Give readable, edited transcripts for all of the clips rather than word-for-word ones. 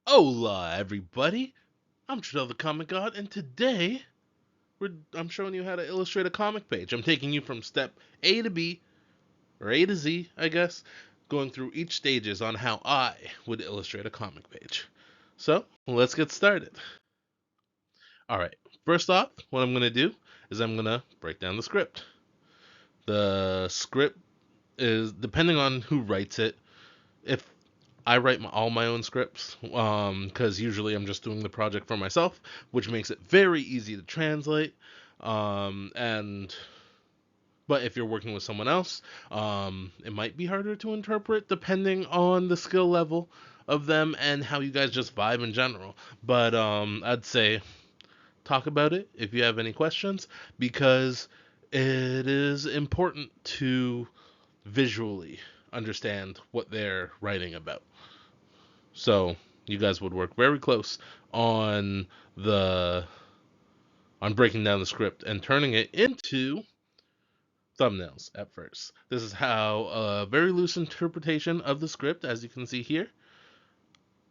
Hola, everybody! I'm Trudell the Comic God, and today I'm showing you how to illustrate a comic page. I'm taking you from step A to B, or A to Z, I guess, going through each stages on how I would illustrate a comic page. So, let's get started. Alright, first off, what I'm going to do is I'm going to break down the script. The script is, depending on who writes it, if I write all my own scripts because usually I'm just doing the project for myself, which makes it very easy to translate. And but if you're working with someone else, it might be harder to interpret depending on the skill level of them and how you guys just vibe in general. But I'd say talk about it if you have any questions because it is important to visually understand what they're writing about. So you guys would work very close on the on breaking down the script and turning it into thumbnails at first. This is how a very loose interpretation of the script, as you can see here.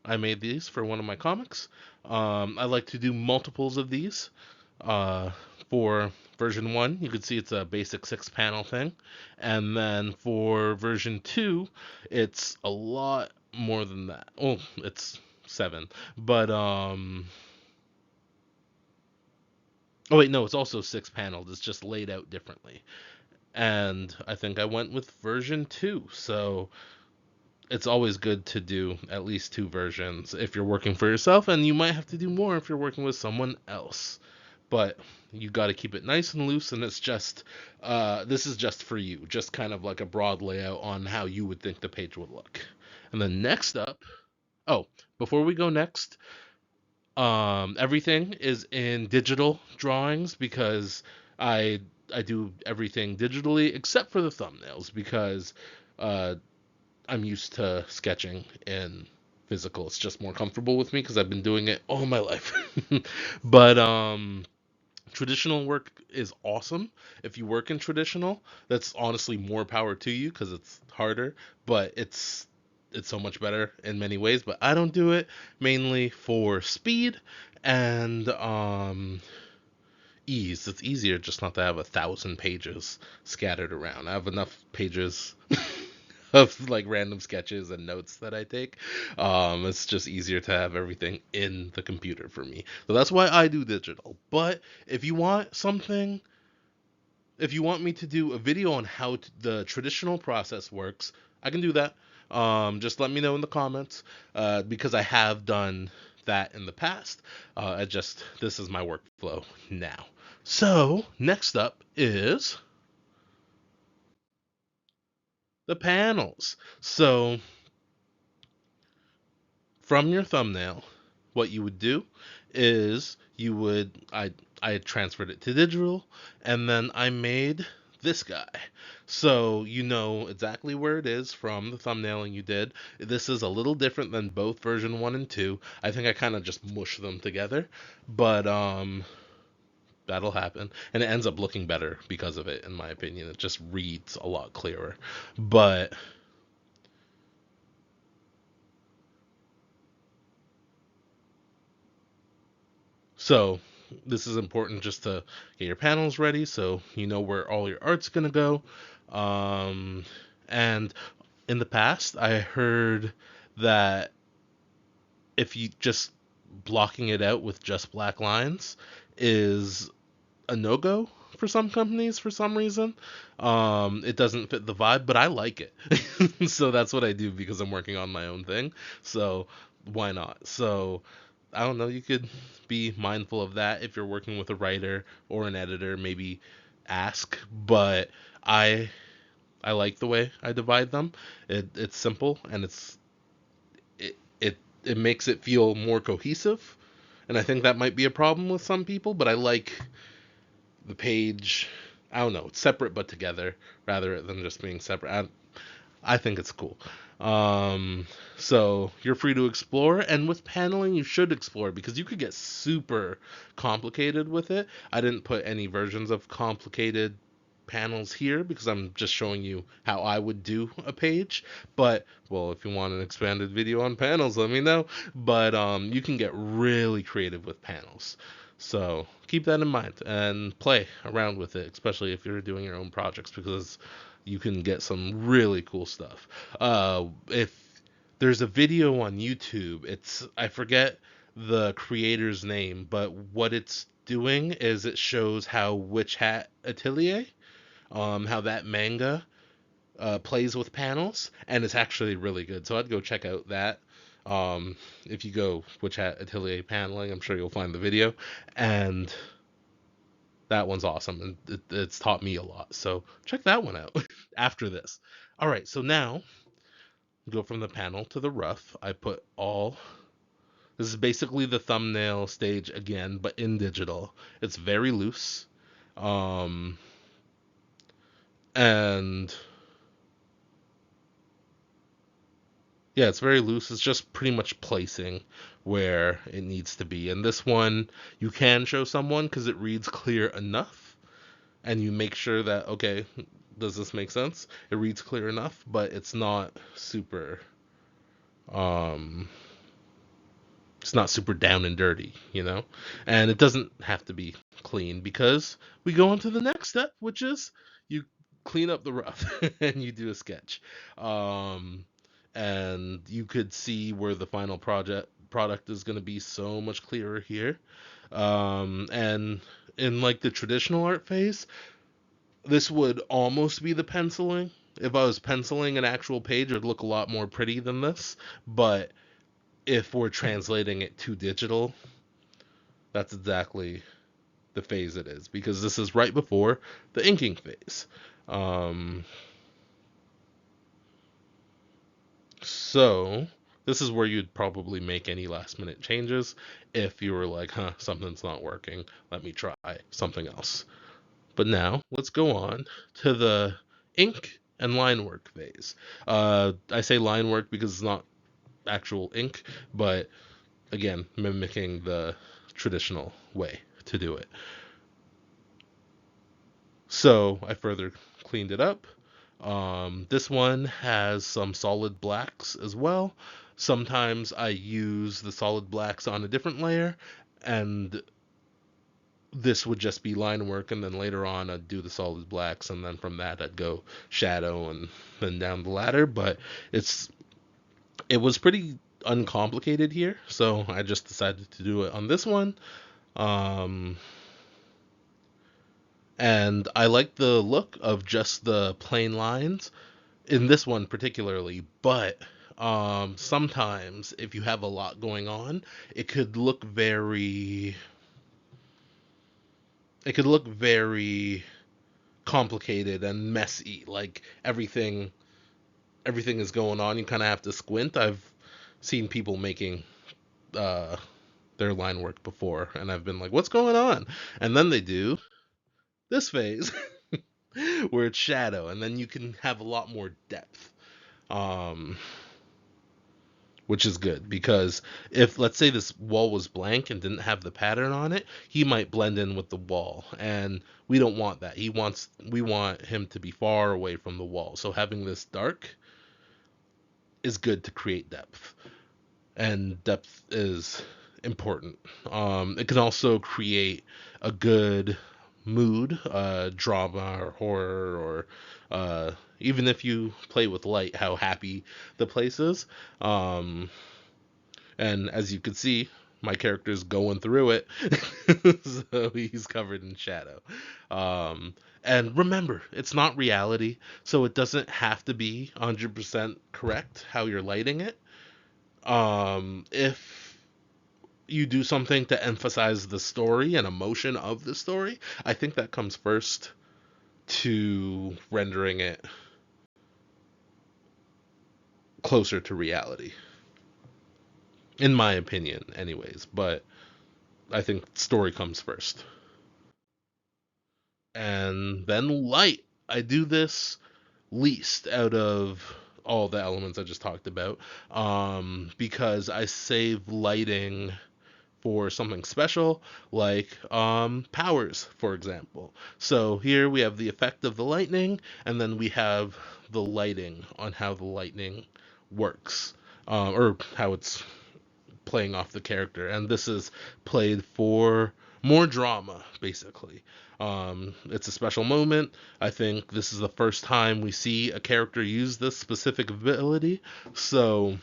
I made these for one of my comics. I like to do multiples of these. Uh, for version 1, you can see it's a basic 6 panel thing. And then for version 2, it's a lot more than that. Oh, it's 7. But oh wait, no, it's also 6 panels. It's just laid out differently. And I think I went with version 2. So it's always good to do at least 2 versions if you're working for yourself, and you might have to do more if you're working with someone else. But you got to keep it nice and loose, and it's just this is just for you, just kind of like a broad layout on how you would think the page would look. And then next up, oh, before we go next, everything is in digital drawings because I I do everything digitally except for the thumbnails because uh, I'm used to sketching in physical. It's just more comfortable with me because I've been doing it all my life. But traditional work is awesome. If you work in traditional, that's honestly more power to you because it's harder, but it's so much better in many ways. But I don't do it mainly for speed and ease. It's easier just not to have 1,000 pages scattered around. I have enough pages of like random sketches and notes that I take. It's just easier to have everything in the computer for me. So that's why I do digital. But if you want something, if you want me to do a video on how the traditional process works, I can do that. Just let me know in the comments because I have done that in the past. I just this is my workflow now. So next up is the panels. So from your thumbnail, what you would do is I transferred it to digital and then I made this guy. So you know exactly where it is from the thumbnailing you did. This is a little different than both version 1 and 2. I think I kind of just mushed them together, but that'll happen and it ends up looking better because of it in my opinion. It just reads a lot clearer. But so this is important just to get your panels ready so you know where all your art's gonna go. Um, and in the past, I heard that if you just blocking it out with just black lines is a no-go for some companies for some reason. It doesn't fit the vibe, but I like it. So that's what I do because I'm working on my own thing. So why not? So I don't know, you could be mindful of that if you're working with a writer or an editor, maybe ask, but I I like the way I divide them. It's simple and it makes it feel more cohesive. And I think that might be a problem with some people, but I like the page. I don't know, it's separate but together rather than just being separate. I think it's cool. Um, so you're free to explore, and with paneling, you should explore because you could get super complicated with it. I didn't put any versions of complicated panels here because I'm just showing you how I would do a page. But, well, if you want an expanded video on panels, let me know. But you can get really creative with panels. So keep that in mind and play around with it, especially if you're doing your own projects, because you can get some really cool stuff. If there's a video on YouTube, I forget the creator's name, but what it's doing is it shows how Witch Hat Atelier, how that manga plays with panels, and it's actually really good. So I'd go check out that. If you go Witch Hat Atelier paneling, I'm sure you'll find the video, and that one's awesome, and it's taught me a lot. So check that one out after this. All right, so now go from the panel to the rough. I put all. This is basically the thumbnail stage again, but in digital. It's very loose. Um, and yeah, it's very loose. It's just pretty much placing where it needs to be. And this one, you can show someone because it reads clear enough. And you make sure that, okay, does this make sense? It reads clear enough, but um, it's not super down and dirty, you know? And it doesn't have to be clean because we go on to the next step, which is you clean up the rough and you do a sketch. Um, and you could see where the final product is going to be so much clearer here. And in like the traditional art phase, this would almost be the penciling. If I was penciling an actual page, it would look a lot more pretty than this. But if we're translating it to digital, that's exactly the phase it is, because this is right before the inking phase. Um, so this is where you'd probably make any last minute changes if you were like, huh, something's not working. Let me try something else. But now let's go on to the ink and line work phase. I say line work because it's not actual ink, but again, mimicking the traditional way to do it. So I further cleaned it up. This one has some solid blacks as well. Sometimes I use the solid blacks on a different layer, and this would just be line work, and then later on I'd do the solid blacks, and then from that I'd go shadow and then down the ladder. But it was pretty uncomplicated here, so I just decided to do it on this one. Um, and I like the look of just the plain lines in this one particularly, but sometimes if you have a lot going on, it could look very it could look very complicated and messy, like everything is going on. You kind of have to squint. I've seen people making uh their line work before, and I've been like, what's going on? And then they do this phase where it's shadow, and then you can have a lot more depth. Um, which is good because if, let's say, this wall was blank and didn't have the pattern on it, he might blend in with the wall, and we don't want that. We want him to be far away from the wall. So having this dark is good to create depth, and depth is important. It can also create a good mood, drama or horror, or even if you play with light, how happy the place is. Um, and as you can see, my character's going through it, so he's covered in shadow. Um, and remember, it's not reality, so it doesn't have to be 100% correct how you're lighting it. If you do something to emphasize the story and emotion of the story, I think that comes first to rendering it closer to reality, in my opinion, anyways. But I think story comes first. And then light. I do this least out of all the elements I just talked about, because I save lighting for something special, like powers, for example. So here we have the effect of the lightning, and then we have the lighting on how the lightning works, or how it's playing off the character. And this is played for more drama, basically. It's a special moment. I think this is the first time we see a character use this specific ability, so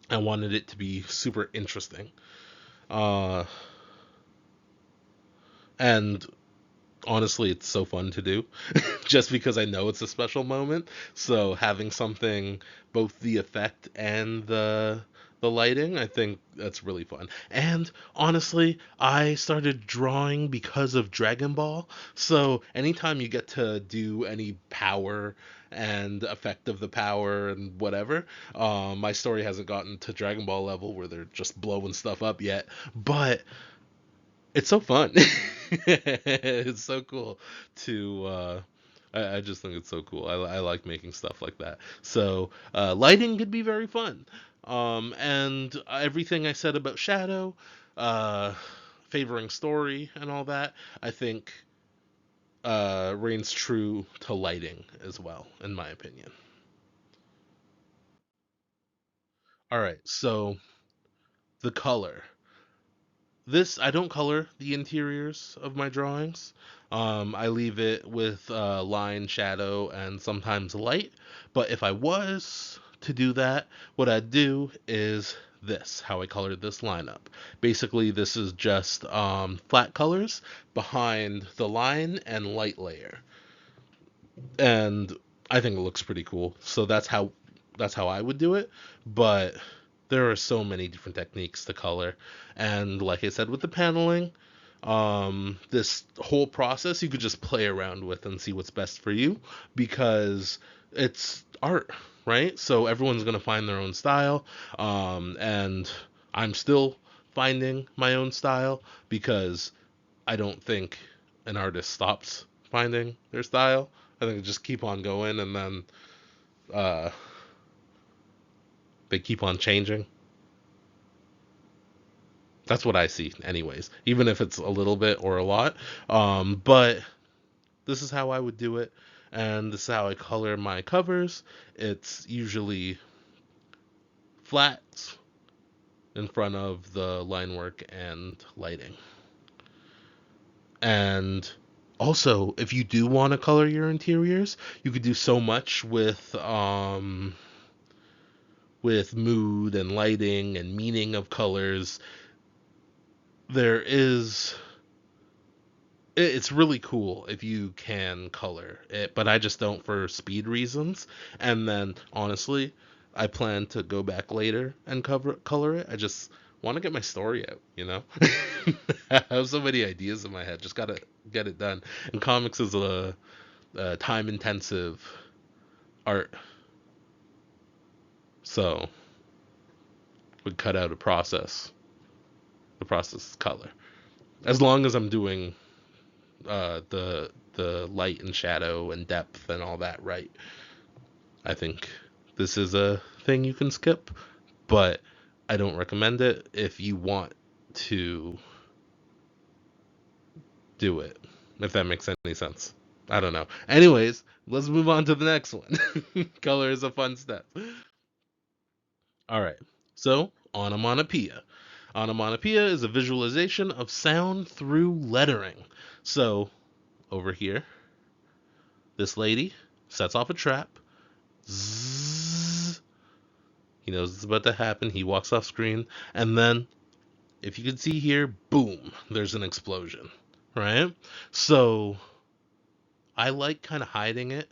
I wanted it to be super interesting. Uh, and honestly, it's so fun to do just because I know it's a special moment. So having something, both the effect and the lighting, I think that's really fun. And honestly, I started drawing because of Dragon Ball. So anytime you get to do any power and effect of the power and whatever, my story hasn't gotten to Dragon Ball level where they're just blowing stuff up yet, but it's so fun. It's so cool to I just think it's so cool. I like making stuff like that. So lighting could be very fun. And everything I said about shadow, uh, favoring story and all that, I think reigns true to lighting as well, in my opinion. All right, so the color. This I don't color the interiors of my drawings. I leave it with line, shadow, and sometimes light. But if I was to do that, what I'd do is this, how I colored this lineup. Basically, this is just flat colors behind the line and light layer. And I think it looks pretty cool. So that's how I would do it. But there are so many different techniques to color, and like I said with the paneling, this whole process you could just play around with and see what's best for you, because it's art, right? So everyone's gonna find their own style, and I'm still finding my own style, because I don't think an artist stops finding their style. I think they just keep on going, and then uh, they keep on changing. That's what I see, anyways, even if it's a little bit or a lot. But this is how I would do it, and this is how I color my covers. It's usually flats in front of the line work and lighting. And also, if you do want to color your interiors, you could do so much with mood and lighting and meaning of colors. There is it's really cool if you can color it, but I just don't for speed reasons. And then honestly, I plan to go back later and cover color it. I just want to get my story out, you know? I have so many ideas in my head, just gotta get it done. And comics is a time intensive art, so would cut out a process. The process is color. As long as I'm doing the light and shadow and depth and all that right. I think this is a thing you can skip, but I don't recommend it if you want to do it. If that makes any sense. I don't know. Anyways, let's move on to the next one. Color is a fun step. All right. So, onomatopoeia. Onomatopoeia is a visualization of sound through lettering. So, over here, this lady sets off a trap. Zzz. He knows it's about to happen. He walks off screen, and then, if you can see here, boom, there's an explosion, right? So I like kind of hiding it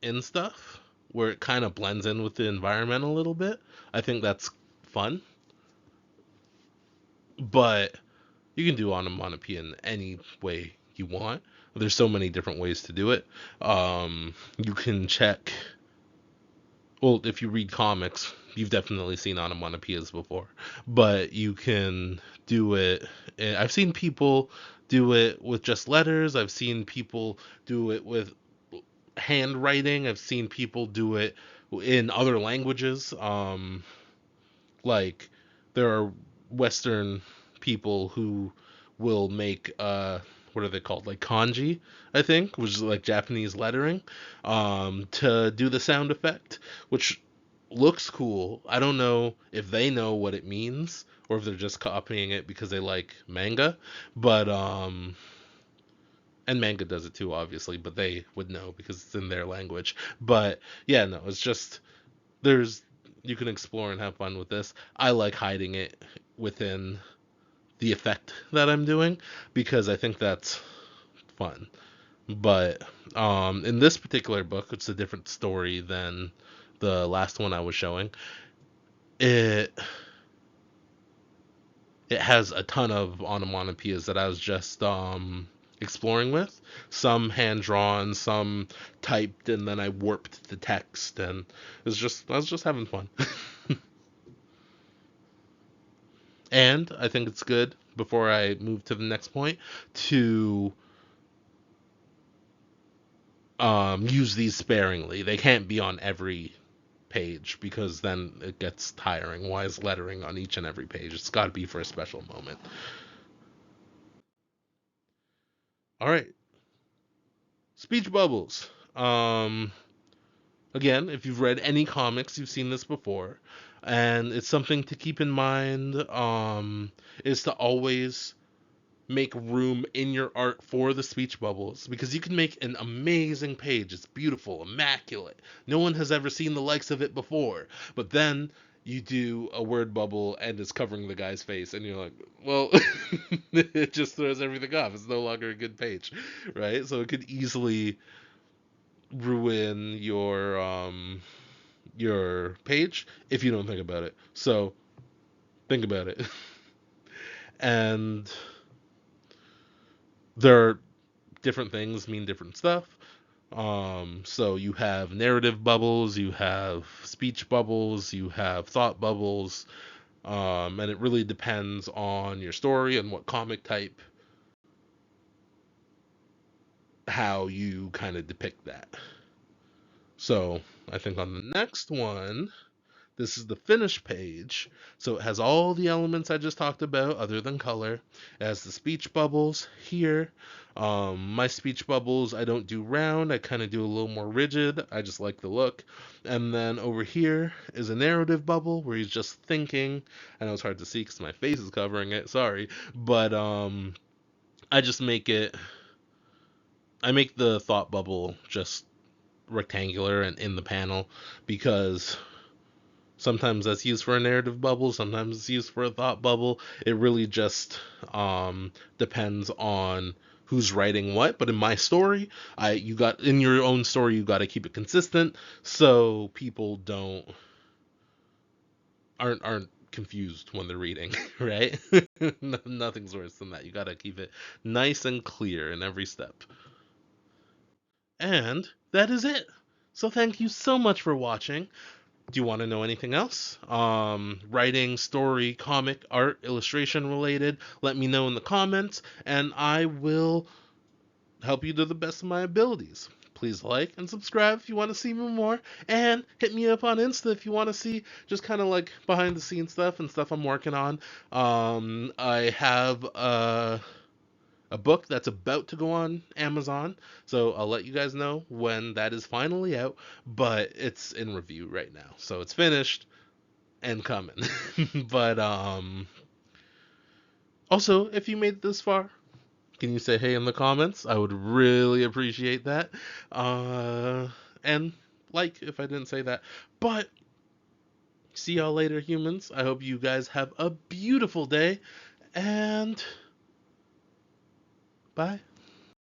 in stuff where it kind of blends in with the environment a little bit. I think that's fun, but you can do onomatopoeia in any way you want. There's so many different ways to do it. You can check. Well, if you read comics, you've definitely seen onomatopoeias before, but you can do it. I've seen people do it with just letters. I've seen people do it with handwriting. I've seen people do it in other languages. Like there are Western people who will make what are they called, like kanji, I think, which is like Japanese lettering, to do the sound effect, which looks cool. I don't know if they know what it means or if they're just copying it because they like manga, but and manga does it too, obviously, but they would know because it's in their language. But yeah, no, it's just there's you can explore and have fun with this. I like hiding it within the effect that I'm doing because I think that's fun. But in this particular book, it's a different story than the last one I was showing. It it has a ton of onomatopoeias that I was just exploring with. Some hand drawn, some typed, and then I warped the text, and I was just having fun. And I think it's good before I move to the next point to use these sparingly. They can't be on every page because then it gets tiring. Why is lettering on each and every page? It's got to be for a special moment. All right, speech bubbles. Um, Again, if you've read any comics, you've seen this before, and it's something to keep in mind. Is to always make room in your art for the speech bubbles because you can make an amazing page. It's beautiful, immaculate. No one has ever seen the likes of it before. But then you do a word bubble and it's covering the guy's face, and you're like, well, it just throws everything off. It's no longer a good page, right? So it could easily ruin your page if you don't think about it. So think about it. And there are different things mean different stuff. So you have narrative bubbles, you have speech bubbles, you have thought bubbles, and it really depends on your story and what comic type, how you kind of depict that. So I think on the next one, this is the finished page. So it has all the elements I just talked about, other than color. It has the speech bubbles here. My speech bubbles, I don't do round. I kind of do a little more rigid. I just like the look. And then over here is a narrative bubble where he's just thinking. I know it's hard to see because my face is covering it. Sorry. But I just make it. I make the thought bubble just rectangular and in the panel because sometimes that's used for a narrative bubble, sometimes it's used for a thought bubble. It really just depends on who's writing what. But in my story, you got in your own story, you got to keep it consistent so people don't aren't confused when they're reading, right? Nothing's worse than that. You got to keep it nice and clear in every step. And that is it. So thank you so much for watching. Do you want to know anything else? Writing, story, comic, art, illustration related, let me know in the comments, and I will help you to the best of my abilities. Please like and subscribe if you want to see me more, and hit me up on Insta if you want to see just kind of like behind the scenes stuff and stuff I'm working on. I have a book that's about to go on Amazon, so I'll let you guys know when that is finally out, but it's in review right now. So it's finished and coming. But also, if you made it this far, can you say hey in the comments? I would really appreciate that. Uh and like if I didn't say that. But see y'all later, humans. I hope you guys have a beautiful day, and bye.